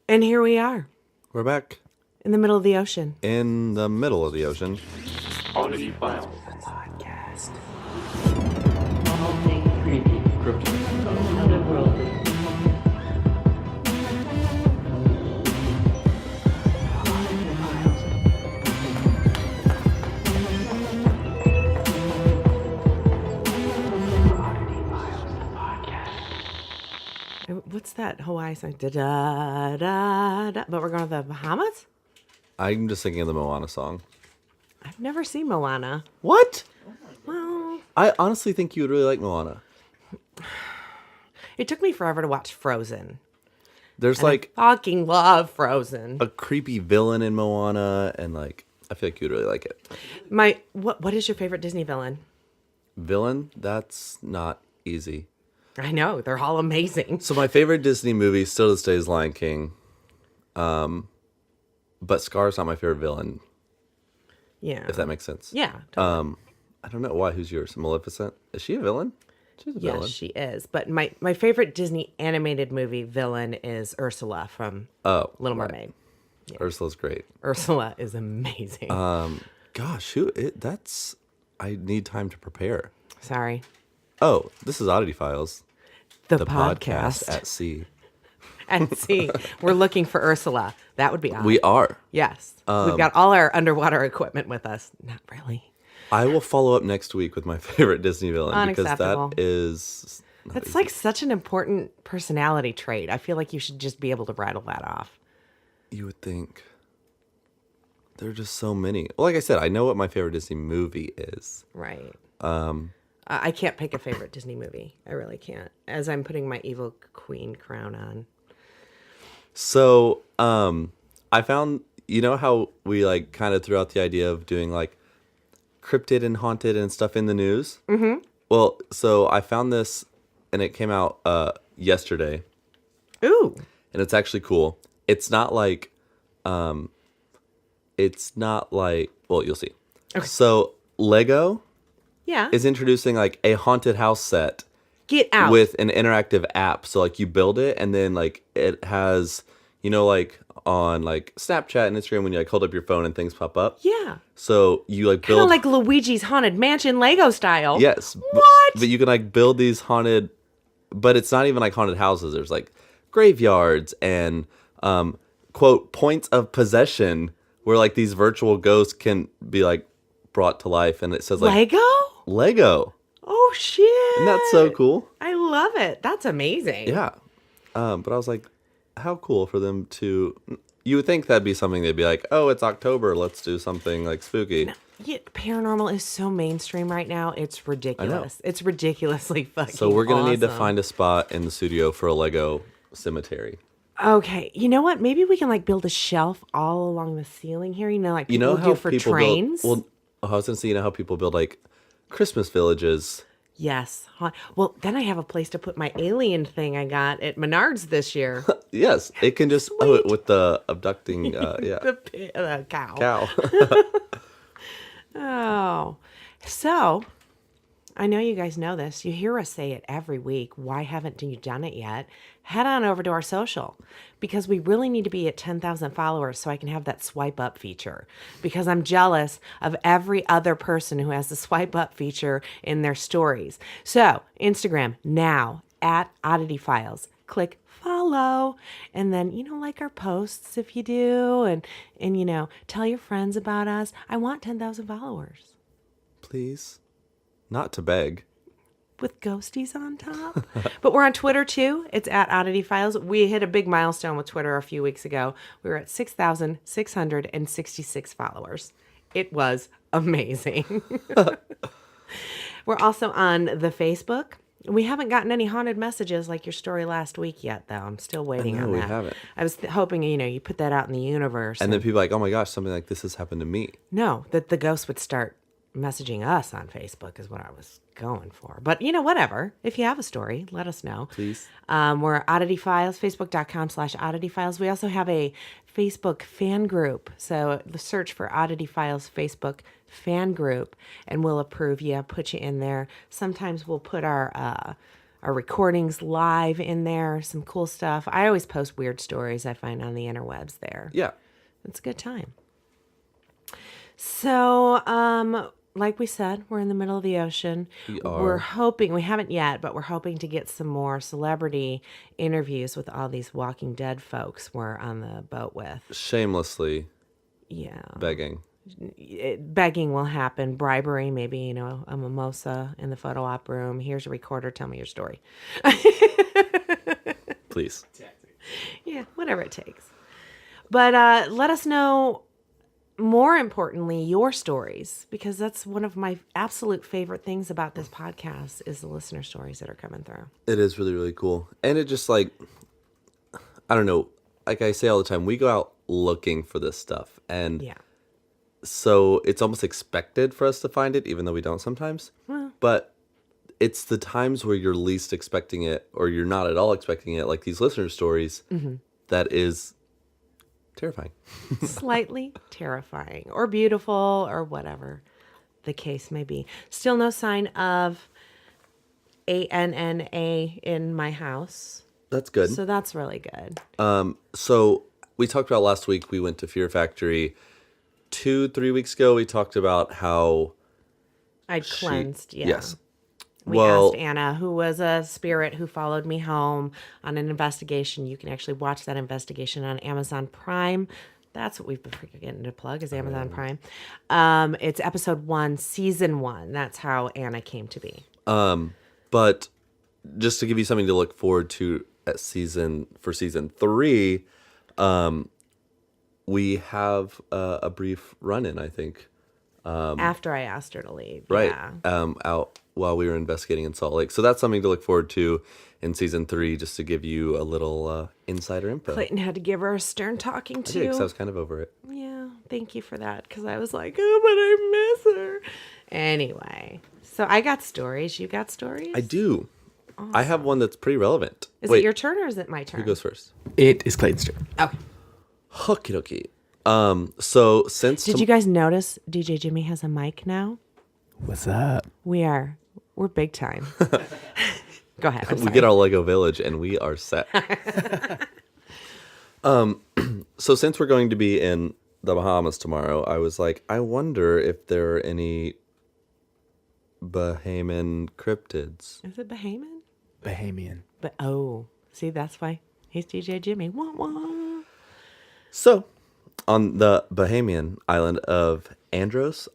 And here we are, We're back in the middle of the ocean. in the middle of the ocean. Oddity Files. Podcast. All things creepy, Cryptid. otherworldly. What's that Hawaii song? Da da da da. But we're going to the Bahamas? I'm just thinking of the Moana song. I've never seen Moana. What? Well, I honestly think you would really like Moana. it took me forever to watch Frozen. There's And like I fucking love Frozen. a creepy villain in Moana, and like I feel like you'd really like it. What is your favorite Disney villain? Villain? That's not easy. I know, they're all amazing. So my favorite Disney movie still to this day is Lion King. But Scar's not my favorite villain, Yeah. if that makes sense. Yeah. Totally. I don't know why. Who's yours? Maleficent? Is she a villain? She's a villain. Yes, she is. But my favorite Disney animated movie villain is Ursula from Little Mermaid. Ursula's great. Ursula is amazing. Gosh, that's. I need time to prepare. Sorry. Oh, this is Oddity Files, The, the podcast. at sea. And see, we're looking for Ursula. That would be awesome. We are. Yes. We've got all our underwater equipment with us. Not really. I will follow up next week with my favorite Disney villain because Unacceptable. that is. not That's easy. like such an important personality trait. I feel like you should just be able to rattle that off. You would think. There are just so many. Well, like I said, I know what my favorite Disney movie is. Right. I can't pick a favorite Disney movie. I really can't. As I'm putting my evil queen crown on. So, I found, you know how we like kind of threw out the idea of doing like cryptid and haunted and stuff in the news? Mm-hmm. Well, so I found this and it came out yesterday Ooh. and it's actually cool. It's not like, well, you'll see. Okay. So Lego Yeah. is introducing like a haunted house set Get out. with an interactive app. So like you build it and then like it has, you know, like on like Snapchat and Instagram when you like hold up your phone and things pop up. Yeah. So you like Kind of build like Luigi's Haunted Mansion Lego style. yes. What? But you can like build these haunted, but it's not even like haunted houses. There's like graveyards and quote points of possession where like these virtual ghosts can be like brought to life, and it says like Lego. Oh, shit. Isn't that so cool? I love it. That's amazing. Yeah. But I was like, how cool for them to... You would think that'd be something they'd be like, oh, it's October, let's do something like spooky. Yeah, paranormal is so mainstream right now. It's ridiculous. It's ridiculously fucking So we're going to need to awesome. find a spot in the studio for a Lego cemetery. Okay, you know what? Maybe we can like build a shelf all along the ceiling here. You know, like You people know how do for people trains. build... Well, I was going to say, you know how people build like Christmas villages... Yes. Well, then I have a place to put my alien thing I got at Menards this year. Yes, it can just... Oh, with the abducting... yeah. The cow. Cow. Oh. So, I know you guys know this. You hear us say it every week. Why haven't you done it yet? Head on over to our social because we really need to be at 10,000 followers so I can have that swipe up feature because I'm jealous of every other person who has the swipe up feature in their stories. So, Instagram now at Oddity Files. Click follow and then, like our posts if you do and tell your friends about us. I want 10,000 followers. Please. Not to beg. With ghosties on top. But we're on Twitter too. It's at Oddity Files. We hit a big milestone with Twitter a few weeks ago. We were at 6,666 followers. It was amazing. We're also on the Facebook. We haven't gotten any haunted messages like your story last week yet, though. I'm still waiting on that. We haven't. I was hoping, you put that out in the universe. And then people are like, oh my gosh, something like this has happened to me. No, that the ghost would start messaging us on Facebook is what I was going for. But, whatever. If you have a story, let us know. Please. We're Oddity Files, facebook.com/Oddity Files. We also have a Facebook fan group. So search for Oddity Files Facebook fan group and we'll approve you, put you in there. Sometimes we'll put our our recordings live in there, some cool stuff. I always post weird stories I find on the interwebs there. Yeah. It's a good time. So, like we said, we're in the middle of the ocean. We are. We're hoping, we haven't yet, but we're hoping to get some more celebrity interviews with all these Walking Dead folks we're on the boat with. Shamelessly Yeah. begging. Begging will happen. Bribery, maybe, a mimosa in the photo op room. Here's a recorder. Tell me your story. Please. Yeah, whatever it takes. But let us know, more importantly, your stories, because that's one of my absolute favorite things about this podcast is the listener stories that are coming through. It is really, really cool. And it just I don't know, like I say all the time, we go out looking for this stuff. And Yeah. so it's almost expected for us to find it, even though we don't sometimes. Well. But it's the times where you're least expecting it or you're not at all expecting it, like these listener stories, that is terrifying. Slightly terrifying or beautiful or whatever the case may be. Still no sign of ANNA in my house. That's good. So that's really good. So we talked about last week, we went to Fear Factory. 2-3 weeks ago, we talked about how I'd cleansed, yeah. Yes. We asked Anna, who was a spirit who followed me home on an investigation. You can actually watch that investigation on Amazon Prime. That's what we've been forgetting to plug is Amazon Prime. It's episode 1, season 1. That's how Anna came to be. But just to give you something to look forward to season 3, we have a brief run-in, I think. After I asked her to leave. Right. Yeah. Out while we were investigating in Salt Lake. So that's something to look forward to in season 3, just to give you a little insider info. Clayton had to give her a stern talking I to. did, 'cause I was kind of over it. Yeah, thank you for that. Because I was like, oh, but I miss her. Anyway, so I got stories. You got stories? I do. Awesome. I have one that's pretty relevant. Is it your turn or is it my turn? Who goes first? It is Clayton's turn. Okay. Okie dokie. So since... Did you guys notice DJ Jimmy has a mic now? What's that? We're big time. Go ahead. I'm we sorry. get our Lego village and we are set. So since we're going to be in the Bahamas tomorrow, I was like, I wonder if there are any Bahamian cryptids. Is it Bahamian? Bahamian. But see, that's why he's DJ Jimmy. Wah, wah. So, on the Bahamian island of Andros,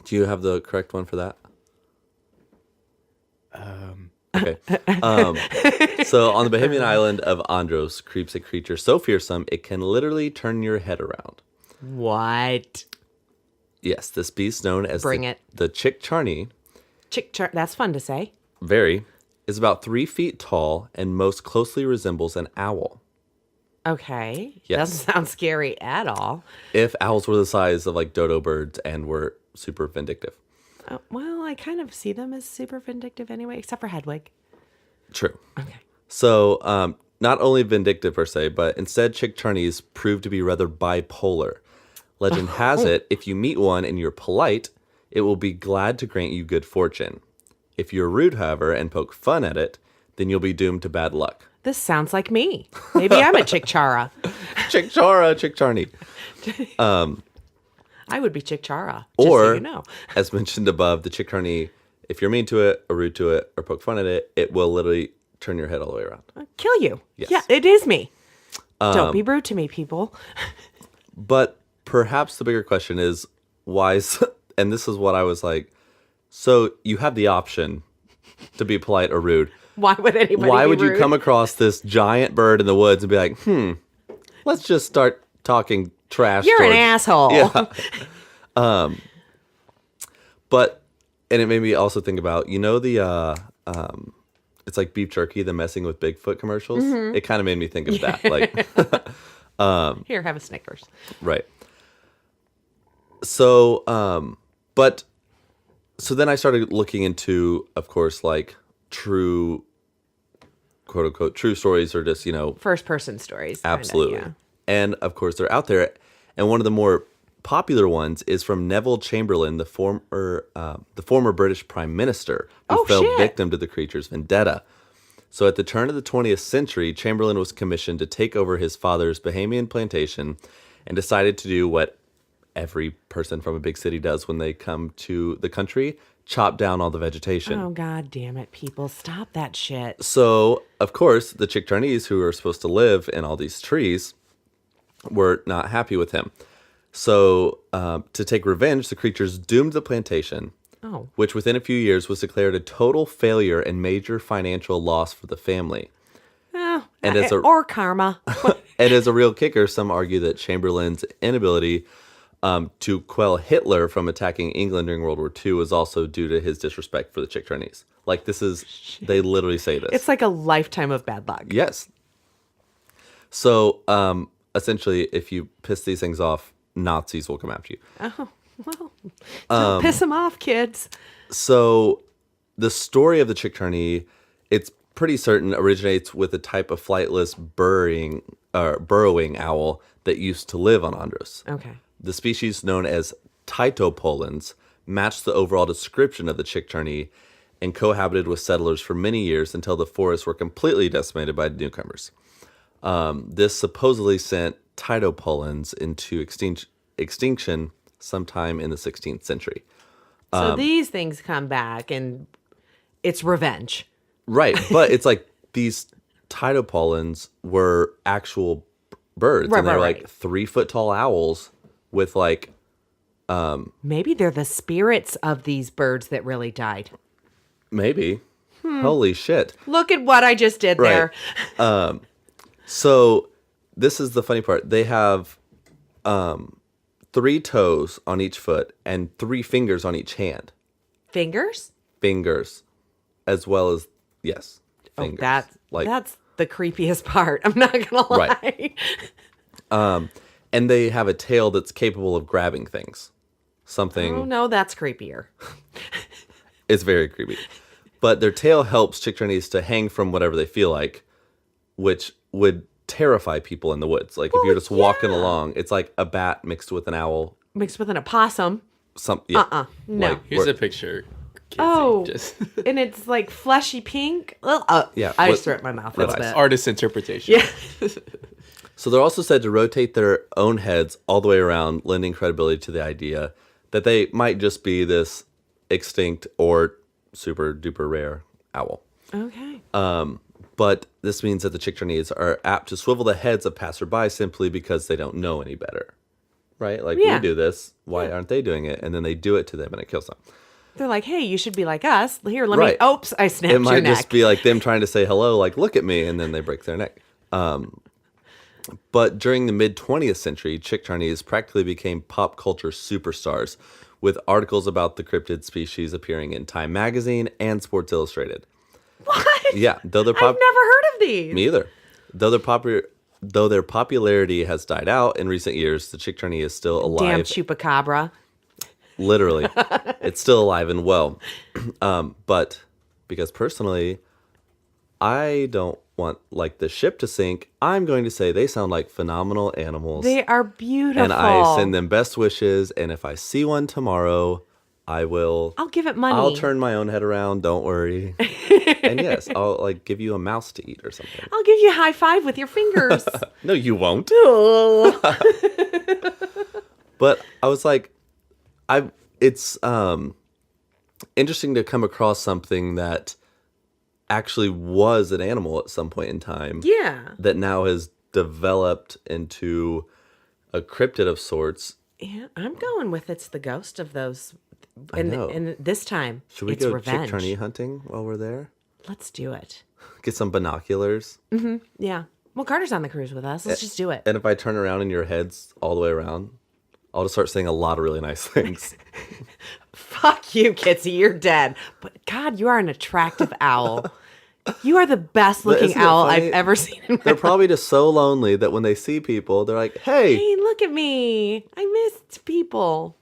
do you have the correct one for that? Okay. So on the Bahamian island of Andros creeps a creature so fearsome it can literally turn your head around. What? Yes, this beast known as Bring it. the Chickcharney, That's fun to say. is about 3 feet tall and most closely resembles an owl. Okay. Yes. Doesn't sound scary at all. If owls were the size of like dodo birds and were super vindictive. Well, I kind of see them as super vindictive anyway, except for Hedwig. True. Okay. So, not only vindictive per se, but instead Chickcharneys prove to be rather bipolar. Legend has it, if you meet one and you're polite, it will be glad to grant you good fortune. If you're rude, however, and poke fun at it, then you'll be doomed to bad luck. This sounds like me. Maybe I'm a Chickchara. Chickcharney. I would be Chickchara. Just Or, so you know. as mentioned above, the Chickcharney, if you're mean to it or rude to it or poke fun at it, it will literally turn your head all the way around. Kill you. Yes. Yeah, it is me. Don't be rude to me, people. But perhaps the bigger question is, why, and this is what I was like, so you have the option to be polite or rude. Why would anybody Why be would you rude? come across this giant bird in the woods and be like, let's just start talking trash You're an towards-" asshole. Yeah. But, and it made me also think about, the, it's like beef jerky, the messing with Bigfoot commercials. Mm-hmm. It kind of made me think of that. Like, Here, have a Snickers. right. So, so then I started looking into, of course, like true, quote unquote, true stories or just, First person stories. kinda, absolutely. yeah. And of course, they're out there. And one of the more popular ones is from Neville Chamberlain, the former British Prime Minister, who Oh, fell shit. victim to the creature's vendetta. So at the turn of the 20th century, Chamberlain was commissioned to take over his father's Bahamian plantation and decided to do what every person from a big city does when they come to the country, chop down all the vegetation. Oh, God damn it, people. Stop that shit. So, of course, the Chickcharneys, who are supposed to live in all these trees, were not happy with him. So, to take revenge, the creatures doomed the plantation, Oh. which within a few years was declared a total failure and major financial loss for the family. Oh, And as a- or karma. And as a real kicker, some argue that Chamberlain's inability to quell Hitler from attacking England during World War II was also due to his disrespect for the Chickcharneys. Like, this is, they literally say this. It's like a lifetime of bad luck. Yes. So, essentially, if you piss these things off, Nazis will come after you. Oh, well, don't piss them off, kids. So, the story of the Chickcharney, it's pretty certain originates with a type of flightless burrowing owl that used to live on Andros. Okay. The species known as Titopolins matched the overall description of the Chickcharney and cohabited with settlers for many years until the forests were completely decimated by newcomers. This supposedly sent Titopolins into extinction sometime in the 16th century. So these things come back and it's revenge. Right, but it's like these Titopolins were actual birds, Right, and they're right, like right. 3-foot tall owls with like Maybe they're the spirits of these birds that really died. maybe. Holy shit. Look at what I just did Right. there. So this is the funny part. They have 3 toes on each foot and 3 fingers on each hand. Fingers? Fingers, as well as fingers. Oh, like, that's the creepiest part. I'm not gonna lie. Right. And they have a tail that's capable of grabbing things. Something. Oh no, that's creepier. It's very creepy. But their tail helps Chickcharneys to hang from whatever they feel like, which would terrify people in the woods. Like if you're just walking along, it's like a bat mixed with an owl. Mixed with an opossum. No. No. Here's a picture. Kitsie, Oh, just and it's like fleshy pink. Yeah, I what- just threw it in my mouth. That's That's bad. artist interpretation. Yeah. So they're also said to rotate their own heads all the way around, lending credibility to the idea that they might just be this extinct or super duper rare owl. Okay. But this means that the Chickcharneys are apt to swivel the heads of passerby simply because they don't know any better. Right? Like, Yeah. we do this. Why aren't they doing it? And then they do it to them and it kills them. They're like, hey, you should be like us. Here, let Right. me. Oops, I snapped It your might neck. just be like them trying to say hello, like, look at me, and then they break their neck. But during the mid-20th century, Chickcharneys practically became pop culture superstars, with articles about the cryptid species appearing in Time magazine and Sports Illustrated. What? Yeah, though they're I've never heard of these. Me either. Though their popularity has died out in recent years, the Chickcharney is still Damn alive. chupacabra. Literally, it's still alive and well. But because personally, I don't want like the ship to sink, I'm going to say they sound like phenomenal animals. They are beautiful. and I send them best wishes. And if I see one tomorrow, I will. I'll give it money. I'll turn my own head around. Don't worry. And yes, I'll like give you a mouse to eat or something. I'll give you a high five with your fingers. No, you won't. Oh. But I was like, it's interesting to come across something that actually was an animal at some point in time. Yeah. That now has developed into a cryptid of sorts. Yeah, I'm going with it's the ghost of those. I know. And this time, Should we it's go revenge. Chickcharney hunting while we're there? Let's do it. Get some binoculars. Yeah. Well, Carter's on the cruise with us. Let's just do it. And if I turn around and your head's all the way around, I'll just start saying a lot of really nice things. Fuck you, Kitsie. You're dead. But God, you are an attractive owl. You are the best looking isn't it owl funny? I've ever seen in my They're life. probably just so lonely that when they see people, they're like, hey, Hey, look at me. I missed people.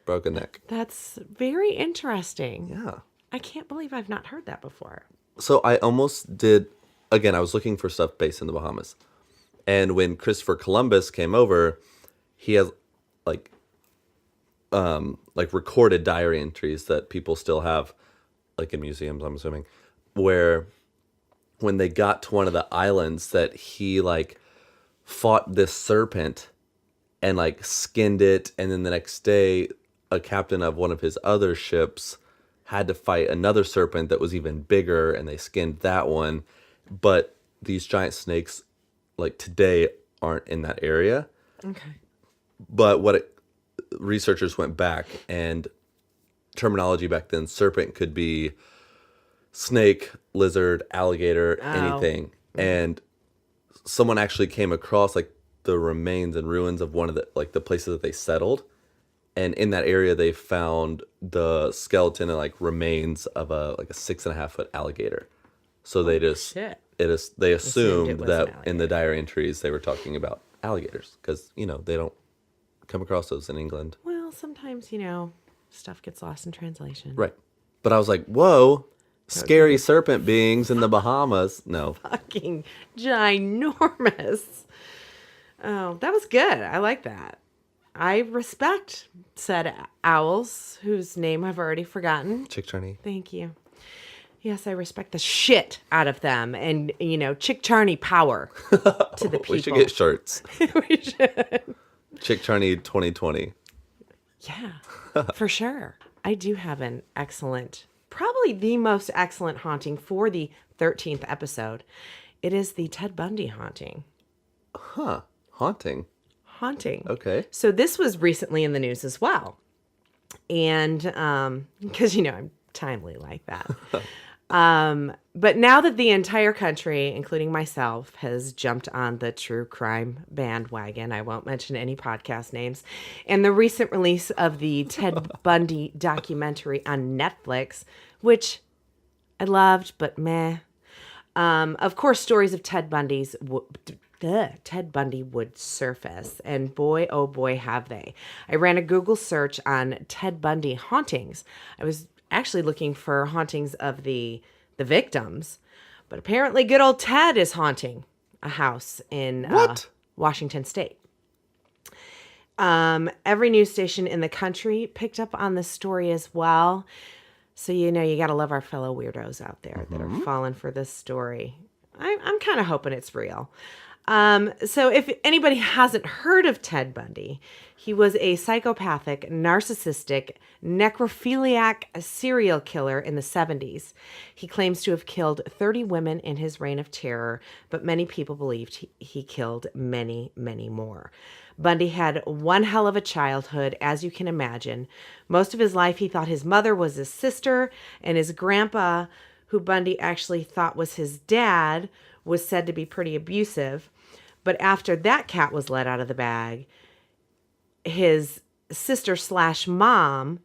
broken neck. That's very interesting. Yeah. I can't believe I've not heard that before. So I almost did, again, I was looking for stuff based in the Bahamas. And when Christopher Columbus came over, he has, like, like recorded diary entries that people still have, like in museums, I'm assuming, where when they got to one of the islands that he like fought this serpent and like skinned it, and then the next day a captain of one of his other ships had to fight another serpent that was even bigger, and they skinned that one. But these giant snakes like today aren't in that area. Okay. But researchers went back, and terminology back then, serpent could be snake, lizard, alligator, anything. And someone actually came across like the remains and ruins of one of the places that they settled. And in that area, they found the skeleton and like remains of a 6.5 foot alligator. So they just, shit. they assumed it was that an in the diary entries, they were talking about alligators because, they don't come across those in England. Well, sometimes, stuff gets lost in translation. Right. But I was like, whoa, scary serpent beings in the Bahamas. No. Fucking ginormous. Oh, that was good. I like that. I respect said owls, whose name I've already forgotten. Chickcharney. Thank you. Yes, I respect the shit out of them. And, Chickcharney power to the people. We should get shirts. We should. Chickcharney 2020. Yeah, for sure. I do have an excellent, probably the most excellent haunting for the 13th episode. It is the Ted Bundy haunting. Huh. Haunting. Okay. So this was recently in the news as well. And because, I'm timely like that. But now that the entire country, including myself, has jumped on the true crime bandwagon, I won't mention any podcast names, and the recent release of the Ted Bundy documentary on Netflix, which I loved, but meh. Of course, stories of Ted Bundy would surface, and boy, oh boy, have they. I ran a Google search on Ted Bundy hauntings. I was actually looking for hauntings of the victims, but apparently good old Ted is haunting a house in Washington State. Every news station in the country picked up on this story as well. So, you got to love our fellow weirdos out there that are falling for this story. I'm kind of hoping it's real. So if anybody hasn't heard of Ted Bundy, he was a psychopathic, narcissistic, necrophiliac serial killer in the 70s. He claims to have killed 30 women in his reign of terror, but many people believed he killed many, many more. Bundy had one hell of a childhood, as you can imagine. Most of his life, he thought his mother was his sister, and his grandpa, who Bundy actually thought was his dad, was said to be pretty abusive. But after that cat was let out of the bag, his sister/mom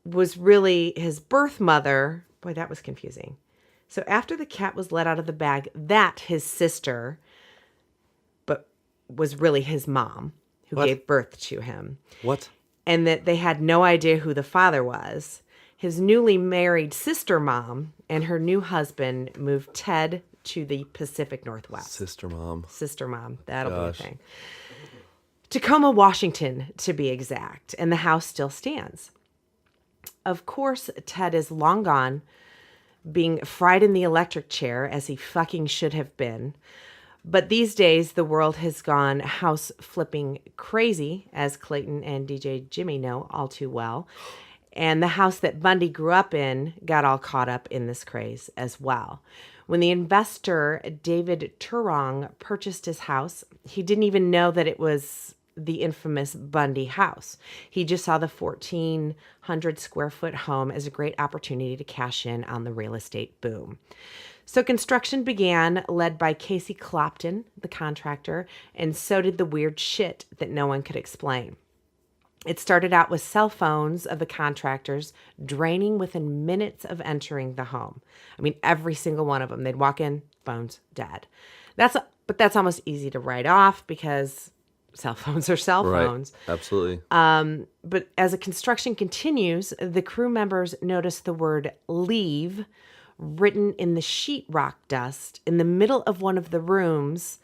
was really his birth mother. Boy, that was confusing. So after the cat was let out of the bag, that his sister, but was really his mom who gave birth to him. What? And that they had no idea who the father was. His newly married sister mom and her new husband moved Ted to the Pacific Northwest. Sister mom. That'll be a thing. Tacoma, Washington, to be exact. And the house still stands. Of course, Ted is long gone, being fried in the electric chair as he fucking should have been. But these days, the world has gone house flipping crazy, as Clayton and DJ Jimmy know all too well. And the house that Bundy grew up in got all caught up in this craze as well. When the investor, David Turong, purchased his house, he didn't even know that it was the infamous Bundy house. He just saw the 1,400 square foot home as a great opportunity to cash in on the real estate boom. So construction began, led by Casey Clopton, the contractor, and so did the weird shit that no one could explain. It started out with cell phones of the contractors draining within minutes of entering the home. I mean, every single one of them. They'd walk in, phones dead. But that's almost easy to write off because cell phones are cell phones. Right. Absolutely. But as the construction continues, the crew members notice the word leave written in the sheetrock dust in the middle of one of the rooms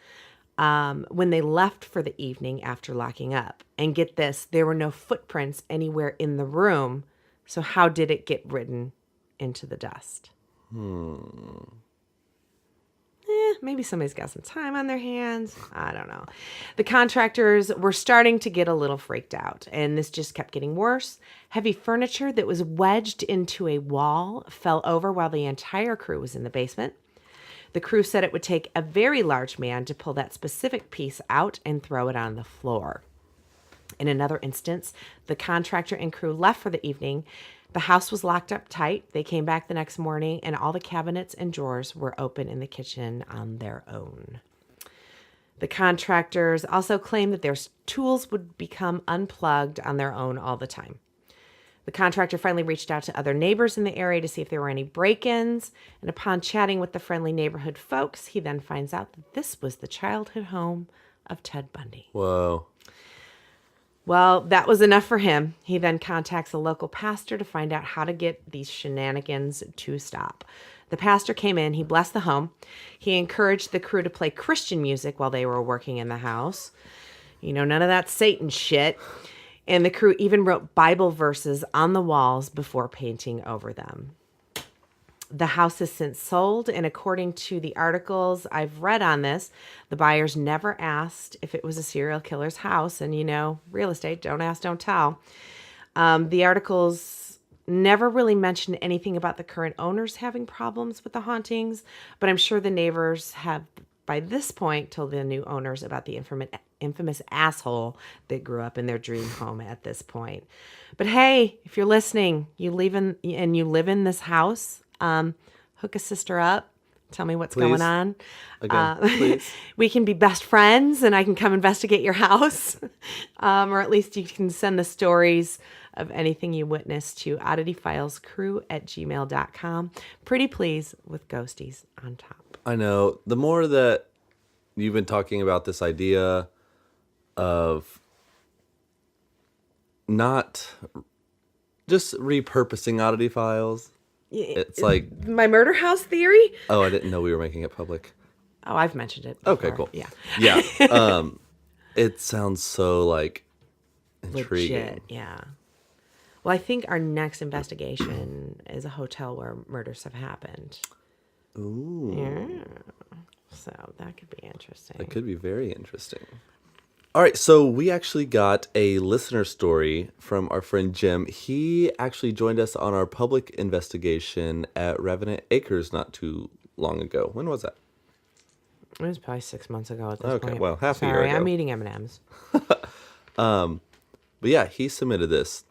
when they left for the evening after locking up. And get this, there were no footprints anywhere in the room. So how did it get ridden into the dust? Maybe somebody's got some time on their hands. I don't know. The contractors were starting to get a little freaked out, and this just kept getting worse. Heavy furniture that was wedged into a wall fell over while the entire crew was in the basement. The crew said it would take a very large man to pull that specific piece out and throw it on the floor. In another instance, the contractor and crew left for the evening. The house was locked up tight. They came back the next morning, and all the cabinets and drawers were open in the kitchen on their own. The contractors also claimed that their tools would become unplugged on their own all the time. The contractor finally reached out to other neighbors in the area to see if there were any break-ins, and upon chatting with the friendly neighborhood folks, he then finds out that this was the childhood home of Ted Bundy. Whoa. Well, that was enough for him. He then contacts a local pastor to find out how to get these shenanigans to stop. The pastor came in, he blessed the home. He encouraged the crew to play Christian music while they were working in the house. You know, none of that Satan shit. And the crew even wrote Bible verses on the walls before painting over them. The house has since sold, and according to the articles I've read on this, the buyers never asked if it was a serial killer's house. And, you know, real estate, don't ask, don't tell. The articles never really mentioned anything about the current owners having problems with the hauntings, but I'm sure the neighbors have, by this point, told the new owners about the infamous asshole that grew up in their dream home at this point. But hey, if you're listening, you live in this house, hook a sister up. Tell me what's going on. Again, please. We can be best friends, and I can come investigate your house. Or at least you can send the stories of anything you witnessed to oddityfilescrew@gmail.com. Pretty please with ghosties on top. I know. The more that you've been talking about this idea of not just repurposing Oddity Files, it's like My murder house theory? oh, I didn't know we were making it public. Oh, I've mentioned it Okay, before. cool. Yeah. Yeah. It sounds so like intriguing. Legit, yeah. Well, I think our next investigation is a hotel where murders have happened. Ooh. Yeah. So that could be interesting. It could be very interesting. All right, so we actually got a listener story from our friend Jim. He actually joined us on our public investigation at Revenant Acres not too long ago. When was that? It was probably 6 months ago at this Okay, point. well, half a year Sorry, ago. I'm eating M&Ms. But yeah, he submitted this.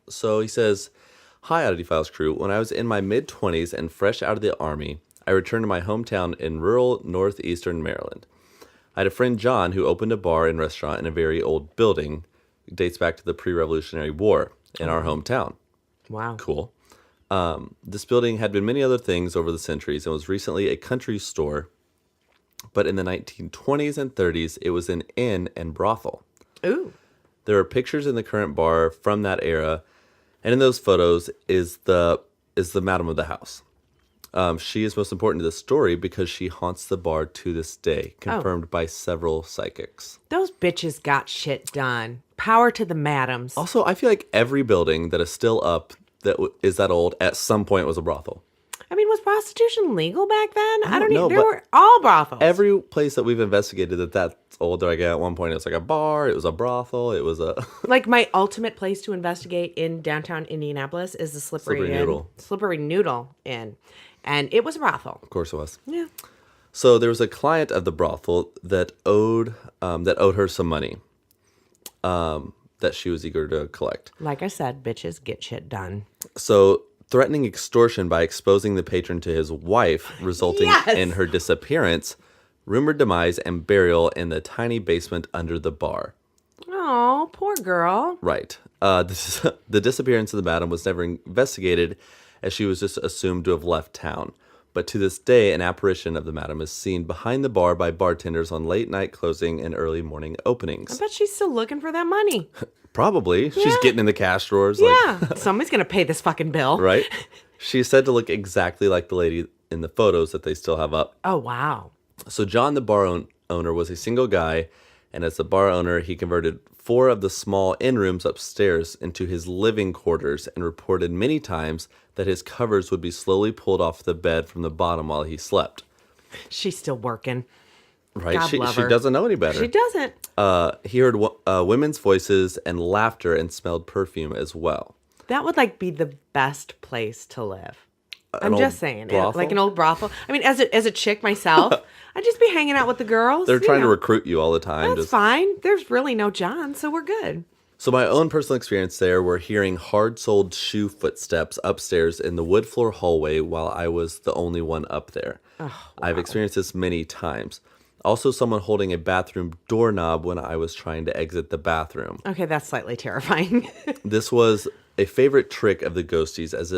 So he says, "Hi, Oddity Files crew. When I was in my mid-20s and fresh out of the Army, I returned to my hometown in rural northeastern Maryland. I had a friend, John, who opened a bar and restaurant in a very old building. It dates back to the pre-Revolutionary War in our hometown. Wow. Cool. This building had been many other things over the centuries and was recently a country store. But in the 1920s and 30s, it was an inn and brothel. Ooh. There are pictures in the current bar from that era, and in those photos is the madam of the house. She is most important to this story because she haunts the bar to this day, confirmed by several psychics. Those bitches got shit done. Power to the madams. Also, I feel like every building that is still up that is that old at some point was a brothel. I mean, was prostitution legal back then? I don't know, know. There but were all brothels. Every place that we've investigated that's old, like at one point it was like a bar, it was a brothel, it was a Like my ultimate place to investigate in downtown Indianapolis is the Slippery Noodle. Slippery Noodle Inn. And it was a brothel. Of course it was. Yeah. So there was a client of the brothel that owed her some money that she was eager to collect. Like I said, bitches get shit done. So threatening extortion by exposing the patron to his wife, resulting Yes! in her disappearance, rumored demise, and burial in the tiny basement under the bar. Oh, poor girl. Right. The disappearance of the madam was never investigated, as she was just assumed to have left town. But to this day, an apparition of the madam is seen behind the bar by bartenders on late night closing and early morning I openings. bet she's still looking for that money. Probably. She's getting in the cash drawers. Yeah. Somebody's going to pay this fucking bill. Right? She's said to look exactly like the lady in the photos that they still have up. Oh, wow. So John, the bar owner was a single guy, and as the bar owner, he converted 4 of the small inn rooms upstairs into his living quarters and reported many times that his covers would be slowly pulled off the bed from the bottom while he slept. She's still working. Right? God She love her. doesn't know any better. She doesn't. He heard women's voices and laughter and smelled perfume as well. That would like be the best place to live. I'm old just saying, brothel? like an old brothel. I mean, as a chick myself, I'd just be hanging out with the girls. They're trying to know. recruit you all the time. That's fine. There's really no John, so we're good. So my own personal experience there were hearing hard-soled shoe footsteps upstairs in the wood floor hallway while I was the only one up there. I've experienced this many times. Also, someone holding a bathroom doorknob when I was trying to exit the bathroom. Okay, that's slightly terrifying. This was a favorite trick of the ghosties as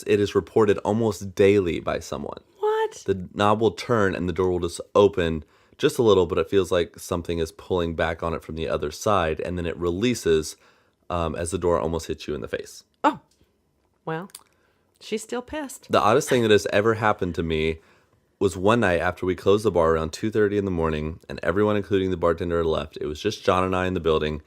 it is reported almost daily by someone. What? The knob will turn and the door will just open just a little, but it feels like something is pulling back on it from the other side, and then it releases as the door almost hits you in the face. Oh, well, she's still pissed. The oddest thing that has ever happened to me was one night after we closed the bar around 2:30 in the morning, and everyone, including the bartender, had left. It was just John and I in the building.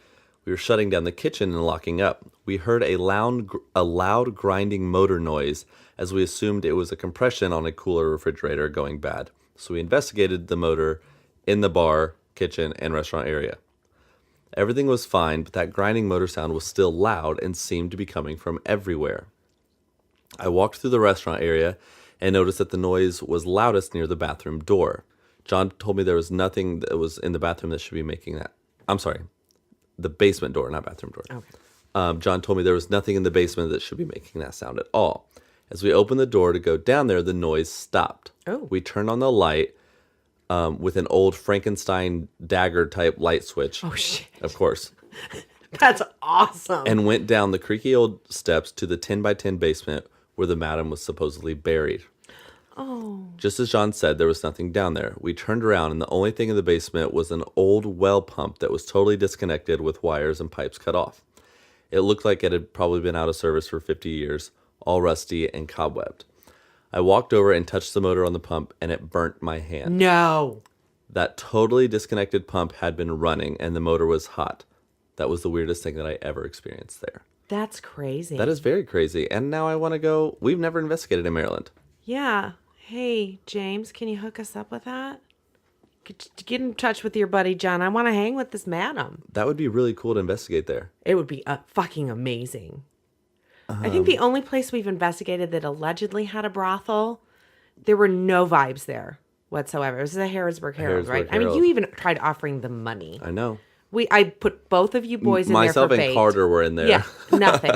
We were shutting down the kitchen and locking up. We heard a loud grinding motor noise, as we assumed it was a compression on a cooler refrigerator going bad. So we investigated the motor in the bar, kitchen, and restaurant area. Everything was fine, but that grinding motor sound was still loud and seemed to be coming from everywhere. I walked through the restaurant area and noticed that the noise was loudest near the bathroom door. John told me there was nothing that was in the bathroom that should be making that. I'm sorry, the basement door, not bathroom door. Okay. John told me there was nothing in the basement that should be making that sound at all. As we opened the door to go down there, the noise stopped. Oh. We turned on the light with an old Frankenstein dagger type light switch. Oh, shit. Of course. That's awesome. And went down the creaky old steps to the 10 by 10 basement where the madam was supposedly buried. Oh. Just as John said, there was nothing down there. We turned around, and the only thing in the basement was an old well pump that was totally disconnected with wires and pipes cut off. It looked like it had probably been out of service for 50 years, all rusty and cobwebbed. I walked over and touched the motor on the pump, and it burnt my hand. No. That totally disconnected pump had been running, and the motor was hot. That was the weirdest thing that I ever experienced there. That's crazy. That is very crazy. And now I want to go. We've never investigated in Maryland. Yeah. Hey, James, can you hook us up with that? Get in touch with your buddy, John. I want to hang with this madam. That would be really cool to investigate there. It would be fucking amazing. I think the only place we've investigated that allegedly had a brothel, there were no vibes there whatsoever. It was the Harrisburg Herald, right? I mean, Herald. you even tried offering them money. I know. I put both of you boys in Myself there for and bait. Carter were in there. Yeah, nothing.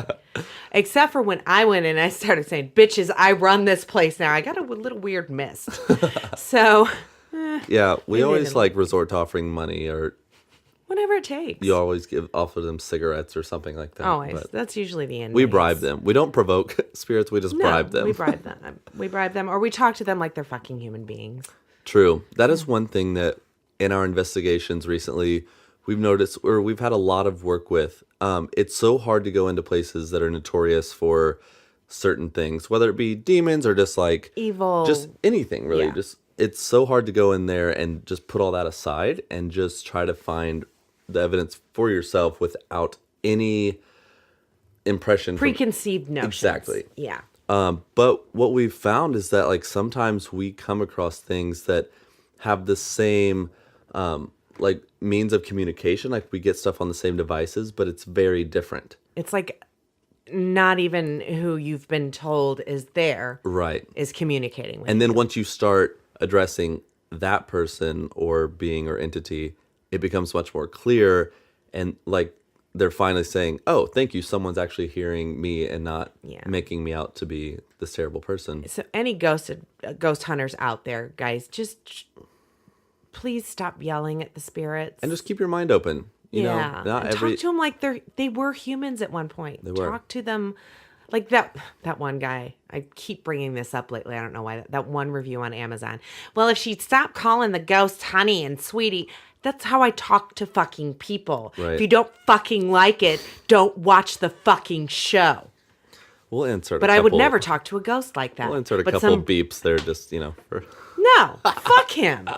Except for when I went in and I started saying, bitches, I run this place now. I got a little weird mist. So, Yeah, we Maybe always didn't like resort to offering money, or whatever it takes. you always offer them cigarettes or something like that. Always. But That's usually the end. we bribe them. We don't provoke spirits. We just bribe them. We bribe them. We bribe them, or we talk to them like they're fucking human beings. True. That is one thing that in our investigations recently we've noticed, or we've had a lot of work with. It's so hard to go into places that are notorious for certain things, whether it be demons or just like Evil. just anything really. Yeah. Just it's so hard to go in there and just put all that aside and just try to find the evidence for yourself without any impression from Preconceived notions. Exactly. Yeah. But what we've found is that like sometimes we come across things that have the same like means of communication. Like we get stuff on the same devices, but it's very different. It's like not even who you've been told is there Right. is communicating with And you. then once you start addressing that person or being or entity, it becomes much more clear. And like they're finally saying, oh, thank you. Someone's actually hearing me and not Yeah. making me out to be this terrible person. So any ghost hunters out there, guys, just please stop yelling at the spirits. And just keep your mind open. You know, not and every talk to them like they were humans at one point. They were. Talk to them like that one guy. I keep bringing this up lately. I don't know why. That one review on Amazon. Well, if she'd stop calling the ghost honey and sweetie, that's how I talk to fucking people. Right. If you don't fucking like it, don't watch the fucking show. We'll insert. But a I would couple- netle never talk to a ghost like that. We'll insert a But couple beeps there, just for. No, fuck him.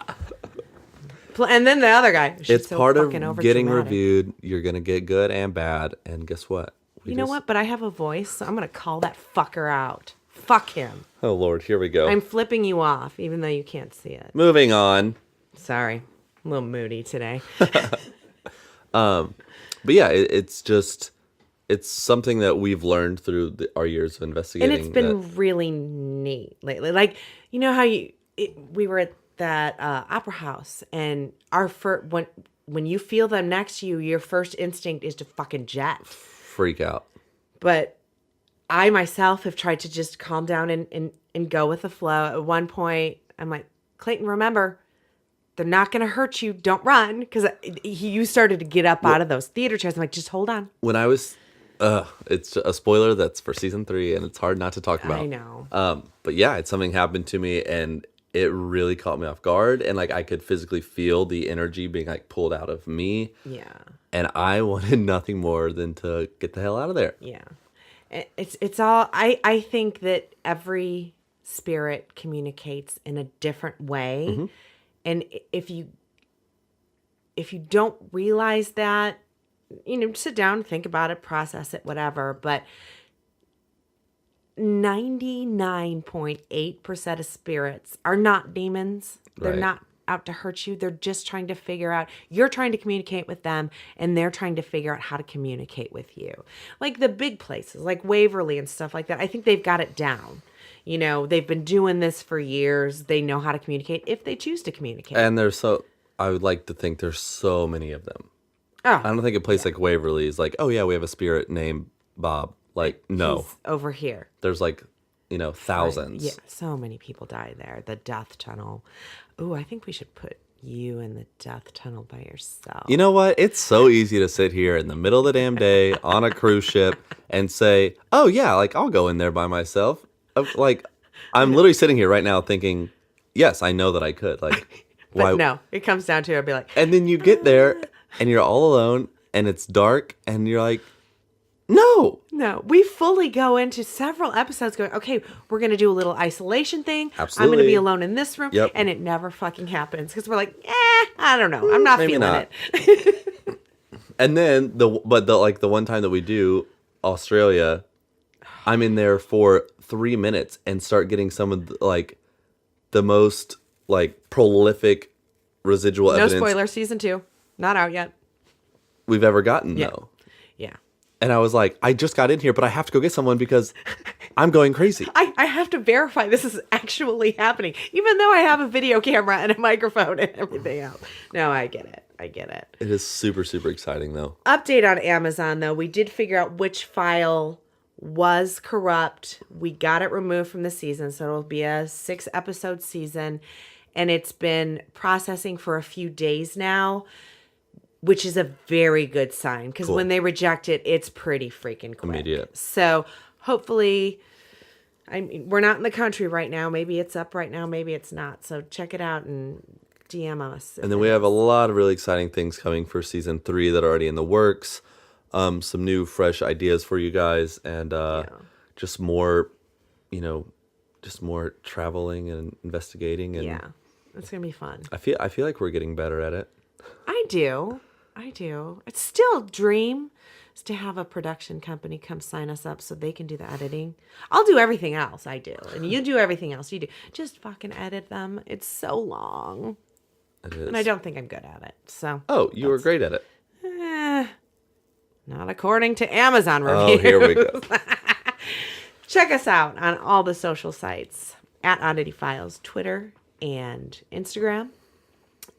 And then the other guy. She's It's so part of fucking getting overdramatic. reviewed. You're gonna get good and bad, and guess what? You know what? But I have a voice, so I'm gonna call that fucker out. Fuck him. Oh Lord, here we go. I'm flipping you off, even though you can't see it. Moving on. Sorry, I'm a little moody today. But yeah, it's something that we've learned through our years of investigating. And it's been really neat lately. Like, you know how we were at that opera house, and when you feel them next to you, your first instinct is to fucking jet. Freak out. But I myself have tried to just calm down and go with the flow. At one point, I'm like, Clayton, remember, they're not going to hurt you. Don't run. Because you started to get up out of those theater chairs. I'm like, just hold on. When I was, it's a spoiler that's for season 3, and it's hard not to talk about. I know. But yeah, it's something happened to me, and it really caught me off guard, and like I could physically feel the energy being like pulled out of me. Yeah. And I wanted nothing more than to get the hell out of there. Yeah. It's all, I think that every spirit communicates in a different way. Mm-hmm. And if you don't realize that, sit down, think about it, process it, whatever. But 99.8% of spirits are not demons. They're Right. not out to hurt you. They're just trying to figure out, you're trying to communicate with them, and they're trying to figure out how to communicate with you. Like the big places, like Waverly and stuff like that, I think they've got it down. They've been doing this for years. They know how to communicate if they choose to communicate. And I would like to think there's so many of them. Oh, I don't think a place like Waverly is like, oh yeah, we have a spirit named Bob. Like, no. he's over here. There's like, thousands. Yeah, so many people die there. The death tunnel. Ooh, I think we should put you in the death tunnel by yourself. You know what? It's so easy to sit here in the middle of the damn day on a cruise ship and say, oh yeah, like I'll go in there by myself. Like, I'm literally sitting here right now thinking, yes, I know that I could. Like, But why? no, it comes down to, I'd be like, And then you get there and you're all alone and it's dark and you're like, no. no. We fully go into several episodes going, okay, we're going to do a little isolation thing. I'm going to Absolutely. be alone in this room. Yep. And it never fucking happens because we're like, I don't know. I'm not Maybe feeling not. it. And then the one time that we do Australia, I'm in there for 3 minutes and start getting some of the most prolific residual No evidence spoiler, season 2. Not out yet. we've ever gotten Yeah. though. Yeah. And I was like, I just got in here, but I have to go get someone because I'm going crazy. I have to verify this is actually happening, even though I have a video camera and a microphone and everything else. No, I get it. It is super, super exciting though. Update on Amazon, though. We did figure out which file was corrupt. We got it removed from the season, so it'll be a 6-episode season. And it's been processing for a few days now, which is a very good sign. Because Cool. when they reject it, it's pretty freaking quick. Immediate. So hopefully, we're not in the country right now. Maybe it's up right now. Maybe it's not. So check it out and DM us. And then we have a lot of really exciting things coming for season 3 that are already in the works. Some new, fresh ideas for you guys, and just more, just more traveling and investigating. And Yeah, it's gonna be fun. I feel like we're getting better at it. I do. It's still a dream is to have a production company come sign us up so they can do the editing. I'll do everything else I do, and you do everything else you do. Just fucking edit them. It's so long, It is. and I don't think I'm good at it. So Oh, you were great at it. not according to Amazon Oh, reviews. here we go. Check us out on all the social sites at Oddity Files, Twitter and Instagram.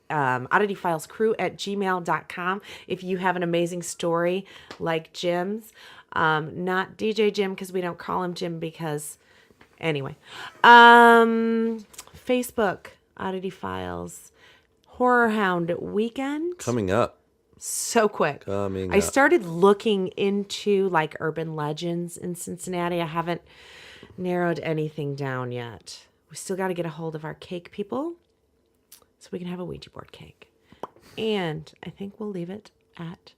oddityfilescrew@gmail.com. If you have an amazing story like Jim's, not DJ Jim because we don't call him Jim because anyway. Facebook, Oddity Files, Horror Hound Weekend. Coming up. So quick. Coming I up. started looking into urban legends in Cincinnati. I haven't narrowed anything down yet. We still got to get a hold of our cake people so we can have a Ouija board cake. And I think we'll leave it at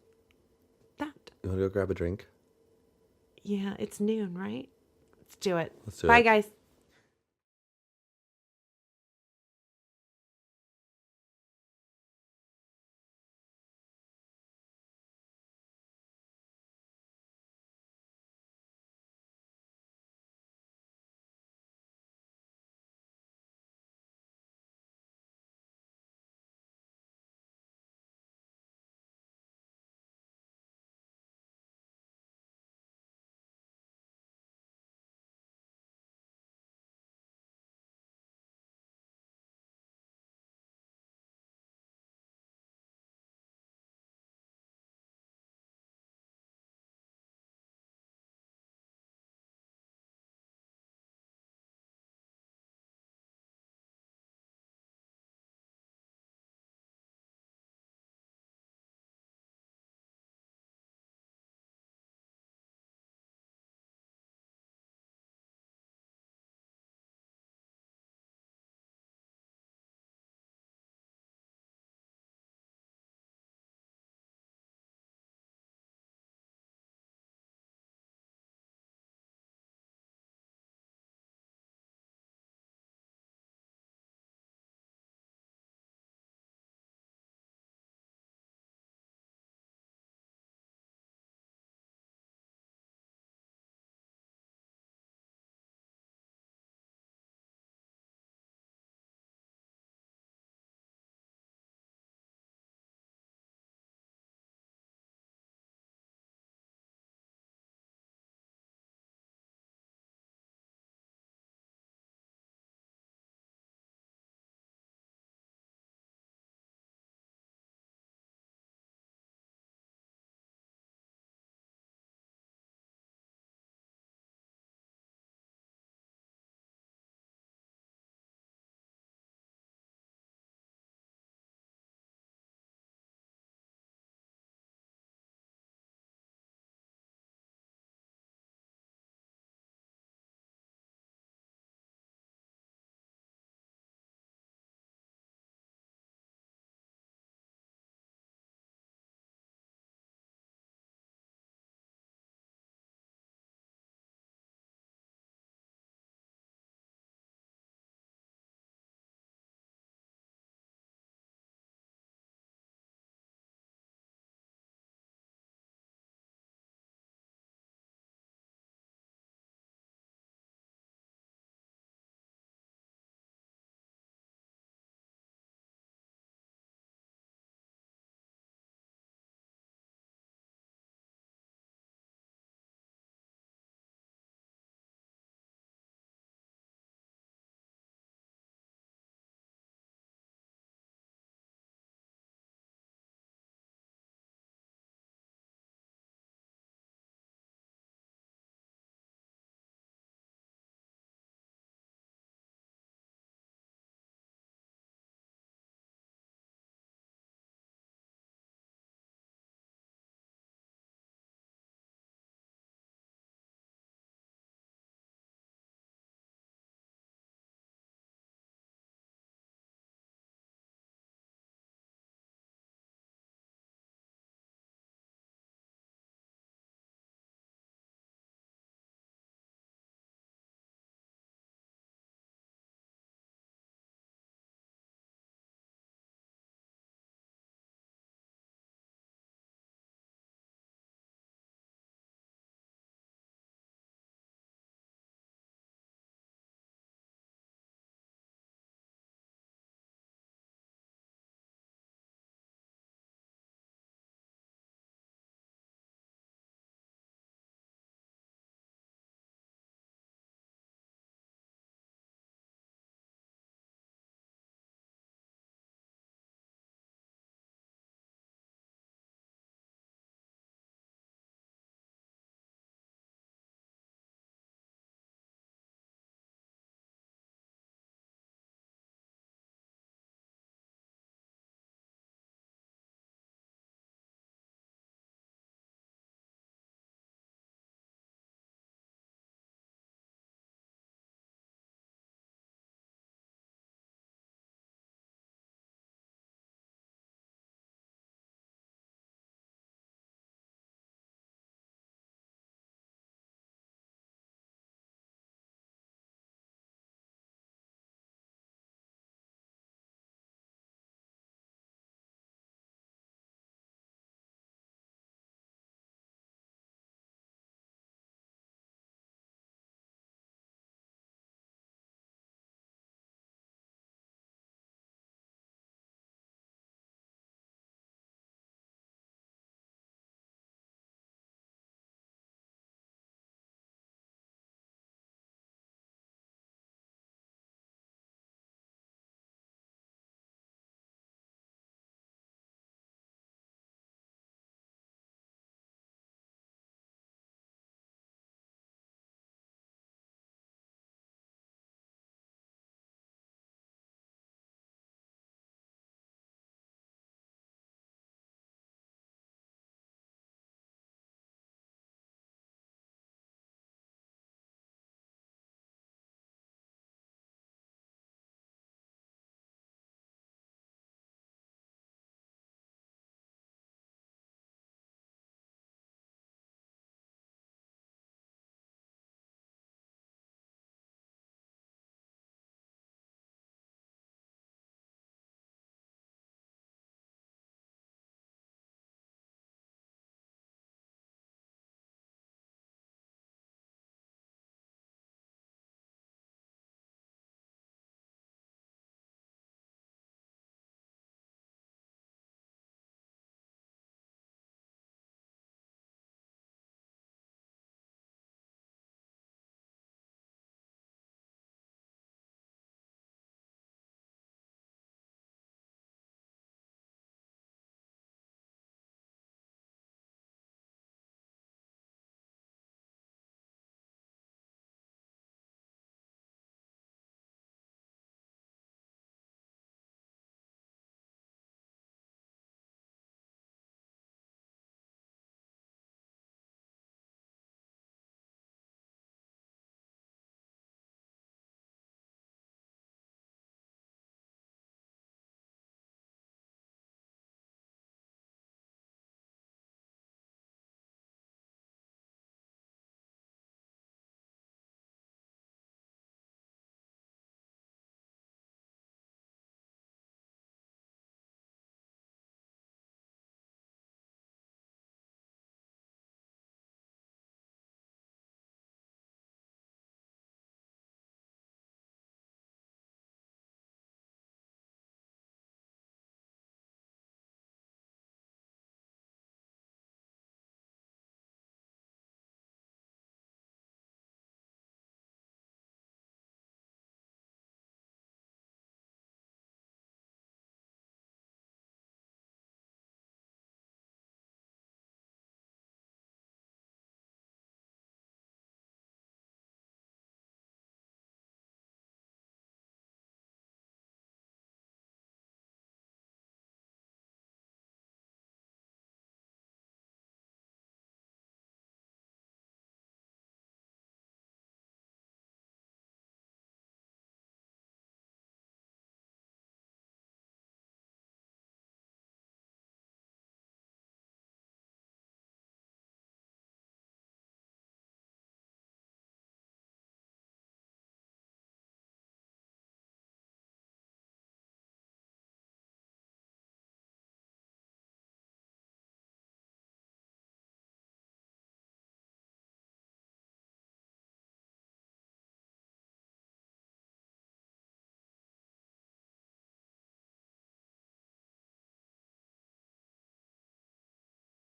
that. You want to go grab a drink? Yeah, it's noon, right? Let's do it. Let's do Bye, it. guys.